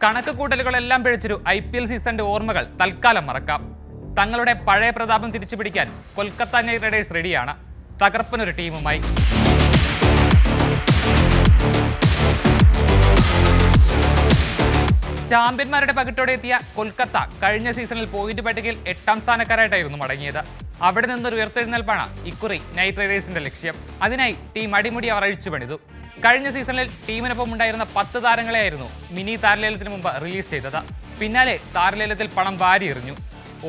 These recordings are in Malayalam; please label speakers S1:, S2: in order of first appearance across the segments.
S1: കണക്കുകൂട്ടലുകളെല്ലാം പിഴച്ചൊരു IPL സീസണിന്റെ ഓർമ്മകൾ തൽക്കാലം മറക്കാം. തങ്ങളുടെ പഴയ പ്രതാപം തിരിച്ചുപിടിക്കാൻ കൊൽക്കത്ത നൈറ്റ് റൈഡേഴ്സ് റെഡിയാണ്, തകർപ്പനൊരു ടീമുമായി. ചാമ്പ്യന്മാരുടെ പകിട്ടോടെ എത്തിയ കൊൽക്കത്ത കഴിഞ്ഞ സീസണിൽ പോയിന്റ് പട്ടികയിൽ 8ാം സ്ഥാനക്കാരായിട്ടായിരുന്നു മടങ്ങിയത്. അവിടെ നിന്നൊരു ഉയർത്തെഴുന്നേൽപ്പാണ് ഇക്കുറി നൈറ്റ് റൈഡേഴ്സിന്റെ ലക്ഷ്യം. അതിനായി ടീം അടിമുടി അവർ അഴിച്ചുപണിതു. കഴിഞ്ഞ സീസണിൽ ടീമിനൊപ്പം ഉണ്ടായിരുന്ന 10 താരങ്ങളെയായിരുന്നു മിനി താരലേലത്തിന് മുമ്പ് റിലീസ് ചെയ്തത്. പിന്നാലെ താരലേലത്തിൽ പണം വാരിയെറിഞ്ഞു.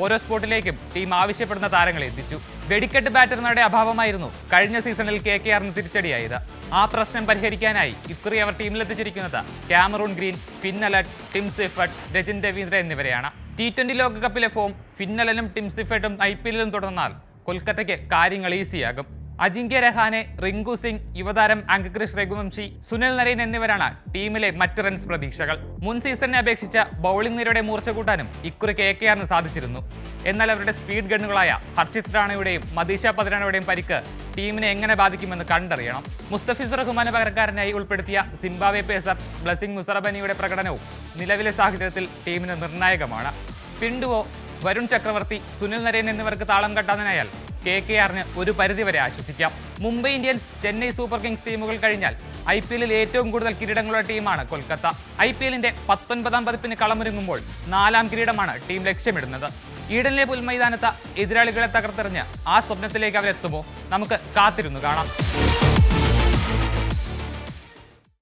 S1: ഓരോ സ്പോട്ടിലേക്കും ടീം ആവശ്യപ്പെടുന്ന താരങ്ങളെ എത്തിച്ചു. വെടിക്കെട്ട് ബാറ്റർമാരുടെ അഭാവമായിരുന്നു കഴിഞ്ഞ സീസണിൽ KKRന് തിരിച്ചടിയായത്. ആ പ്രശ്നം പരിഹരിക്കാനായി ഇക്കുറി അവർ ടീമിലെത്തിച്ചിരിക്കുന്നത് Cameron Green, Finn Allen, Tim Seifert, Rachin Ravindra എന്നിവരെയാണ്. T20 ലോകകപ്പിലെ ഫോം ഫിന്നലനും ടിം സിഫർട്ടും IPLലും തുടർന്നാൽ കൊൽക്കത്തയ്ക്ക് കാര്യങ്ങൾ ഈസിയാകും. അജിങ്ക്യ രഹാനെ, റിങ്കു സിംഗ്, യുവതാരം അങ്കകൃഷ് രഘുവംശി, സുനിൽ നരൈൻ എന്നിവരാണ് ടീമിലെ മറ്റ് റൺസ് പ്രതീക്ഷകൾ. മുൻ സീസണിനെ അപേക്ഷിച്ച ബൌളിംഗ് നിരയുടെ മൂർച്ച കൂട്ടാനും ഇക്കുറി KKRന് സാധിച്ചിരുന്നു. എന്നാൽ അവരുടെ സ്പീഡ് ഗണ്ണുകളായ ഹർഷിത് റാണയുടെയും മദീഷ പതിരാനയുടെയും പരിക്ക് ടീമിനെ എങ്ങനെ ബാധിക്കുമെന്ന് കണ്ടറിയണം. മുസ്തഫിസുർ റഹ്മാനെ പകരക്കാരനായി ഉൾപ്പെടുത്തിയ സിംബാബ്വെ പേസർ ബ്ലെസിംഗ് മുസറബനിയുടെ പ്രകടനവും നിലവിലെ സാഹചര്യത്തിൽ ടീമിന് നിർണായകമാണ്. Spin duo Varun Chakravarthy, Sunil Narine എന്നിവർക്ക് താളം കെട്ടാനായാൽ KKRന് ഒരു പരിധിവരെ ആശ്വസിക്കാം. Mumbai Indians, Chennai Super Kings ടീമുകൾ കഴിഞ്ഞാൽ IPLൽ ഏറ്റവും കൂടുതൽ കിരീടങ്ങളുള്ള ടീമാണ് കൊൽക്കത്ത. IPLന്റെ 19ാം പതിപ്പിന് കളമൊരുങ്ങുമ്പോൾ 4ാം കിരീടമാണ് ടീം ലക്ഷ്യമിടുന്നത്. ഈഡനിലെ പുൽമൈതാനത്ത് എതിരാളികളെ തകർത്തെറിഞ്ഞ് ആ സ്വപ്നത്തിലേക്ക് അവരെത്തുമോ? നമുക്ക് കാത്തിരുന്നു കാണാം.